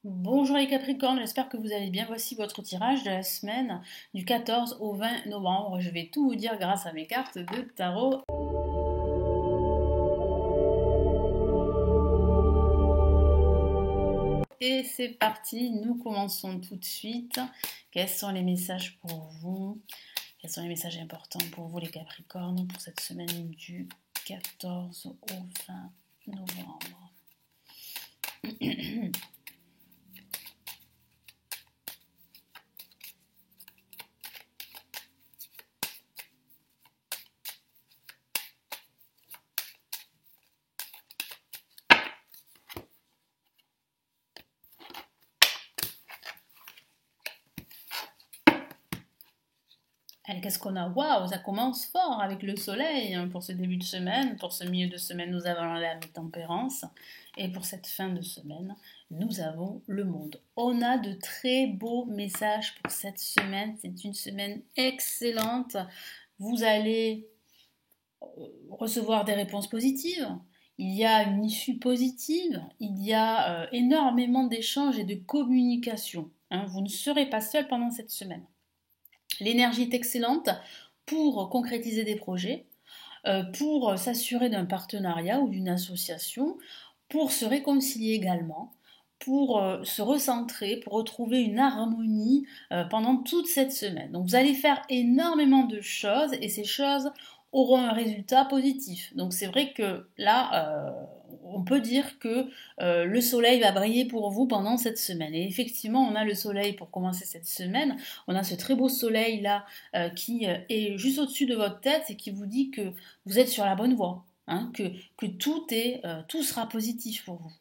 Bonjour les Capricornes, j'espère que vous allez bien. Voici votre tirage de la semaine du 14 au 20 novembre. Je vais tout vous dire grâce à mes cartes de tarot. Et c'est parti, nous commençons tout de suite. Quels sont les messages pour vous? Quels sont les messages importants pour vous les Capricornes pour cette semaine du 14 au 20 novembre? Allez, qu'est-ce qu'on a? Waouh, ça commence fort avec le soleil hein, pour ce début de semaine. Pour ce milieu de semaine, nous avons la tempérance. Et pour cette fin de semaine, nous avons le monde. On a de très beaux messages pour cette semaine. C'est une semaine excellente. Vous allez recevoir des réponses positives. Il y a une issue positive. Il y a énormément d'échanges et de communication. Hein. Vous ne serez pas seul pendant cette semaine. L'énergie est excellente pour concrétiser des projets, pour s'assurer d'un partenariat ou d'une association, pour se réconcilier également, pour se recentrer, pour retrouver une harmonie pendant toute cette semaine. Donc vous allez faire énormément de choses et ces choses auront un résultat positif. Donc c'est vrai que là, on peut dire que le soleil va briller pour vous pendant cette semaine. Et effectivement, on a le soleil pour commencer cette semaine. On a ce très beau soleil là qui est juste au-dessus de votre tête et qui vous dit que vous êtes sur la bonne voie, hein, que tout sera positif pour vous.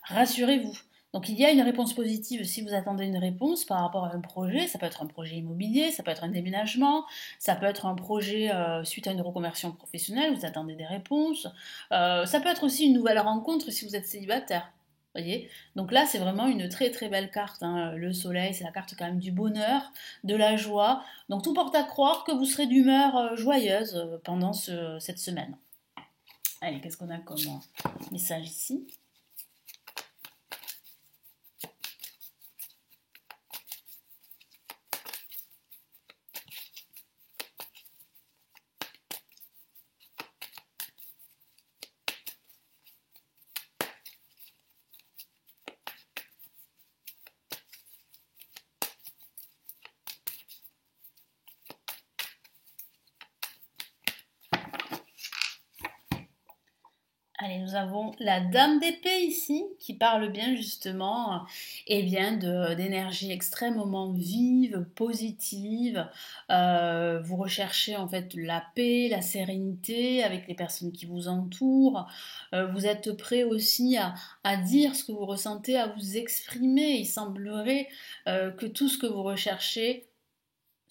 Rassurez-vous. Donc il y a une réponse positive si vous attendez une réponse par rapport à un projet. Ça peut être un projet immobilier, ça peut être un déménagement, ça peut être un projet suite à une reconversion professionnelle, vous attendez des réponses. Ça peut être aussi une nouvelle rencontre si vous êtes célibataire. Voyez. Donc là, c'est vraiment une très très belle carte. Hein. Le soleil, c'est la carte quand même du bonheur, de la joie. Donc tout porte à croire que vous serez d'humeur joyeuse pendant cette semaine. Allez, qu'est-ce qu'on a comme message ici? Allez, nous avons la dame d'épée ici qui parle bien justement et bien d'énergie extrêmement vive, positive. Vous recherchez en fait la paix, la sérénité avec les personnes qui vous entourent. Vous êtes prêt aussi à dire ce que vous ressentez, à vous exprimer. Il semblerait que tout ce que vous recherchez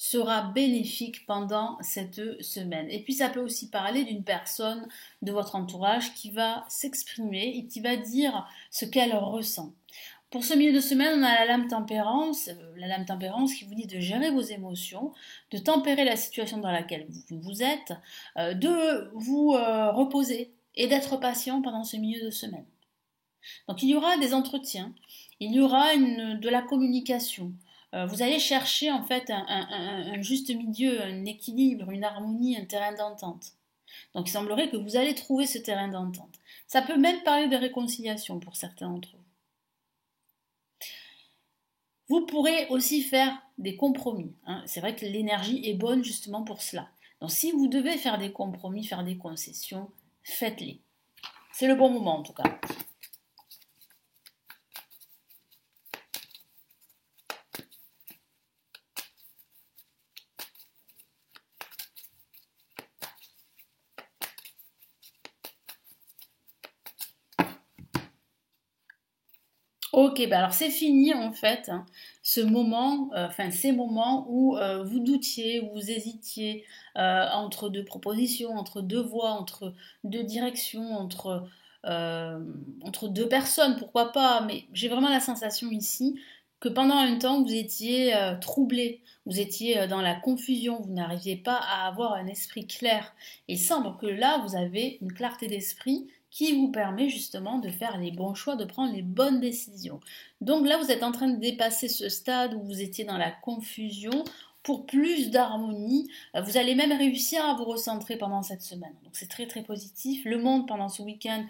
sera bénéfique pendant cette semaine. Et puis ça peut aussi parler d'une personne de votre entourage qui va s'exprimer et qui va dire ce qu'elle ressent. Pour ce milieu de semaine, on a la lame tempérance qui vous dit de gérer vos émotions, de tempérer la situation dans laquelle vous êtes, de vous reposer et d'être patient pendant ce milieu de semaine. Donc il y aura des entretiens, il y aura de la communication. Vous allez chercher en fait un juste milieu, un équilibre, une harmonie, un terrain d'entente. Donc il semblerait que vous allez trouver ce terrain d'entente. Ça peut même parler de réconciliation pour certains d'entre vous. Vous pourrez aussi faire des compromis. Hein. C'est vrai que l'énergie est bonne justement pour cela. Donc si vous devez faire des compromis, faire des concessions, faites-les. C'est le bon moment en tout cas. Ok, bah alors c'est fini en fait, hein, ce moment, enfin ces moments où vous doutiez, où vous hésitiez entre deux propositions, entre deux voies, entre deux directions, euh, entre deux personnes, pourquoi pas, mais j'ai vraiment la sensation ici que pendant un temps vous étiez troublé, vous étiez dans la confusion, vous n'arriviez pas à avoir un esprit clair. Et il semble que là vous avez une clarté d'esprit qui vous permet justement de faire les bons choix, de prendre les bonnes décisions. Donc là, vous êtes en train de dépasser ce stade où vous étiez dans la confusion pour plus d'harmonie. Vous allez même réussir à vous recentrer pendant cette semaine. Donc c'est très très positif. Le monde pendant ce week-end,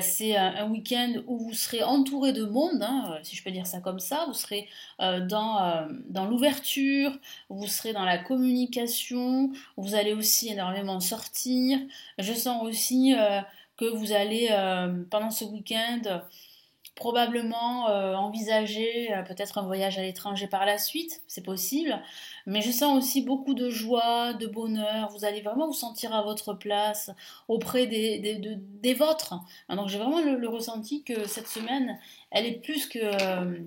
c'est un week-end où vous serez entouré de monde, hein, si je peux dire ça comme ça. Vous serez dans l'ouverture, vous serez dans la communication, vous allez aussi énormément sortir. Je sens aussi que vous allez, pendant ce week-end, probablement envisager peut-être un voyage à l'étranger par la suite, c'est possible, mais je sens aussi beaucoup de joie, de bonheur, vous allez vraiment vous sentir à votre place auprès des vôtres. Donc j'ai vraiment le ressenti que cette semaine, elle est plus que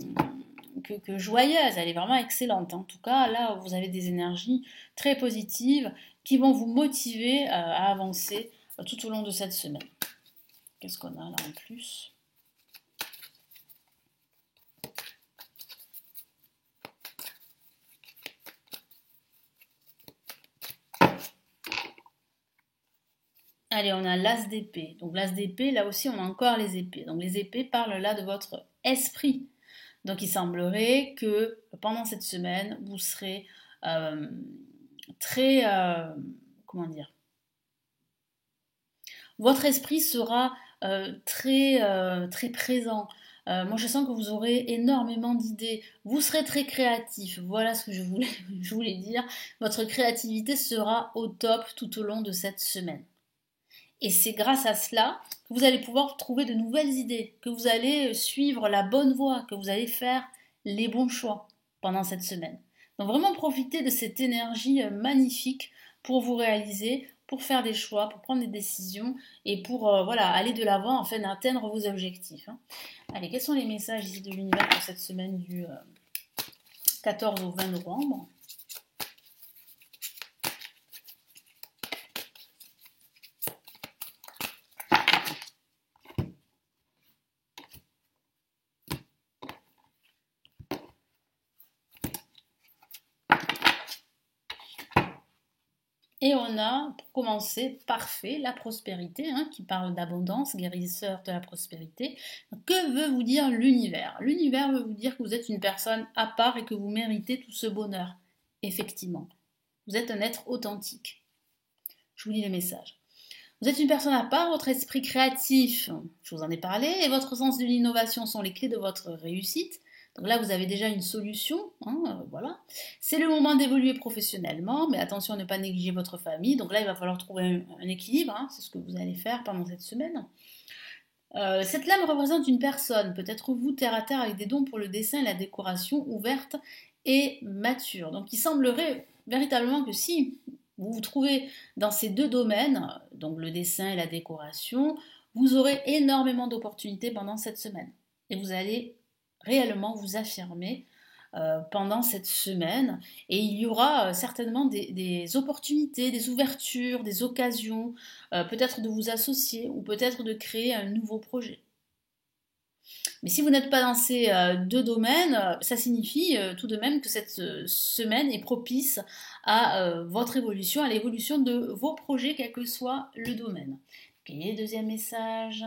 joyeuse, elle est vraiment excellente. En tout cas, là, vous avez des énergies très positives qui vont vous motiver à avancer tout au long de cette semaine. Qu'est-ce qu'on a là en plus ? Allez, on a l'as d'épée. Donc l'as d'épée, là aussi, on a encore les épées. Donc les épées parlent là de votre esprit. Donc il semblerait que pendant cette semaine, vous serez très... comment dire ? Votre esprit sera très présent. Moi, je sens que vous aurez énormément d'idées. Vous serez très créatif. Voilà ce que je voulais dire. Votre créativité sera au top tout au long de cette semaine. Et c'est grâce à cela que vous allez pouvoir trouver de nouvelles idées, que vous allez suivre la bonne voie, que vous allez faire les bons choix pendant cette semaine. Donc vraiment profitez de cette énergie magnifique pour vous réaliser, pour faire des choix, pour prendre des décisions et pour aller de l'avant afin d'atteindre vos objectifs. Allez, quels sont les messages ici de l'univers pour cette semaine du 14 au 20 novembre ? Et on a, pour commencer, parfait, la prospérité, qui parle d'abondance, guérisseur de la prospérité. Que veut vous dire l'univers ? L'univers veut vous dire que vous êtes une personne à part et que vous méritez tout ce bonheur. Effectivement, vous êtes un être authentique. Je vous lis le message. Vous êtes une personne à part, votre esprit créatif, je vous en ai parlé, et votre sens de l'innovation sont les clés de votre réussite. Donc là, vous avez déjà une solution, voilà. C'est le moment d'évoluer professionnellement, mais attention à ne pas négliger votre famille. Donc là, il va falloir trouver un équilibre, c'est ce que vous allez faire pendant cette semaine. Cette lame représente une personne, peut-être vous, terre à terre, avec des dons pour le dessin et la décoration, ouverte et mature. Donc il semblerait véritablement que si vous vous trouvez dans ces deux domaines, donc le dessin et la décoration, vous aurez énormément d'opportunités pendant cette semaine. Et vous allez réellement vous affirmer pendant cette semaine. Et il y aura certainement des opportunités, des ouvertures, des occasions, peut-être de vous associer ou peut-être de créer un nouveau projet. Mais si vous n'êtes pas dans ces deux domaines, ça signifie tout de même que cette semaine est propice à votre évolution, à l'évolution de vos projets, quel que soit le domaine. Okay, deuxième message,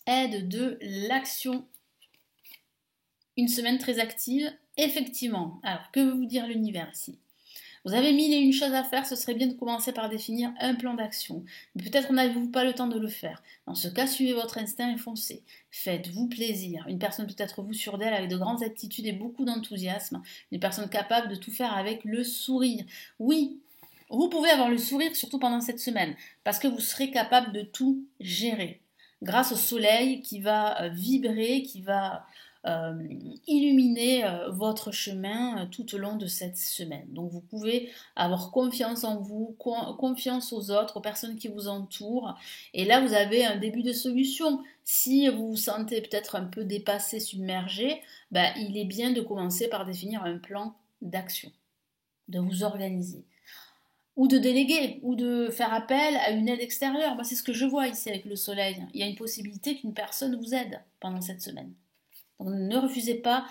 aide de l'action. Une semaine très active, effectivement. Alors, que veut vous dire l'univers ici ? Vous avez 1001 choses à faire, ce serait bien de commencer par définir un plan d'action. Mais peut-être n'avez-vous pas le temps de le faire. Dans ce cas, suivez votre instinct et foncez. Faites-vous plaisir. Une personne peut être vous sûre d'elle avec de grandes attitudes et beaucoup d'enthousiasme. Une personne capable de tout faire avec le sourire. Oui, vous pouvez avoir le sourire surtout pendant cette semaine parce que vous serez capable de tout gérer. Grâce au soleil qui va vibrer, qui va illuminer votre chemin tout au long de cette semaine. Donc vous pouvez avoir confiance en vous, confiance aux autres, aux personnes qui vous entourent. Et là, vous avez un début de solution. Si vous vous sentez peut-être un peu dépassé, submergé, il est bien de commencer par définir un plan d'action, de vous organiser. Ou de déléguer, ou de faire appel à une aide extérieure. Moi, c'est ce que je vois ici avec le soleil. Il y a une possibilité qu'une personne vous aide pendant cette semaine. Donc ne refusez pas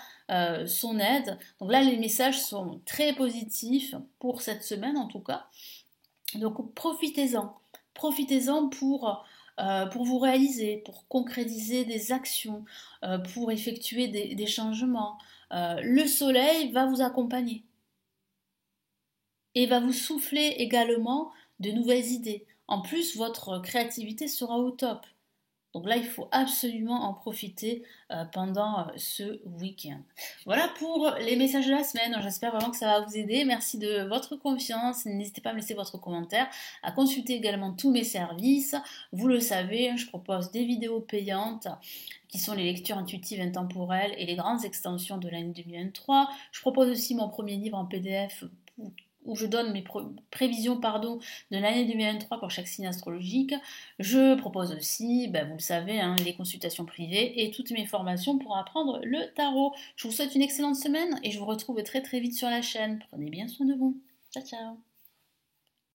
son aide. Donc là, les messages sont très positifs pour cette semaine en tout cas. Donc profitez-en. Profitez-en pour pour vous réaliser, pour concrétiser des actions, pour effectuer des changements. Le soleil va vous accompagner et va vous souffler également de nouvelles idées. En plus, votre créativité sera au top. Donc là, il faut absolument en profiter pendant ce week-end. Voilà pour les messages de la semaine. J'espère vraiment que ça va vous aider. Merci de votre confiance. N'hésitez pas à me laisser votre commentaire, à consulter également tous mes services. Vous le savez, je propose des vidéos payantes qui sont les lectures intuitives intemporelles et les grandes extensions de l'année 2023. Je propose aussi mon premier livre en PDF où je donne mes prévisions de l'année 2023 pour chaque signe astrologique. Je propose aussi, vous le savez, les consultations privées et toutes mes formations pour apprendre le tarot. Je vous souhaite une excellente semaine et je vous retrouve très très vite sur la chaîne. Prenez bien soin de vous. Ciao ciao.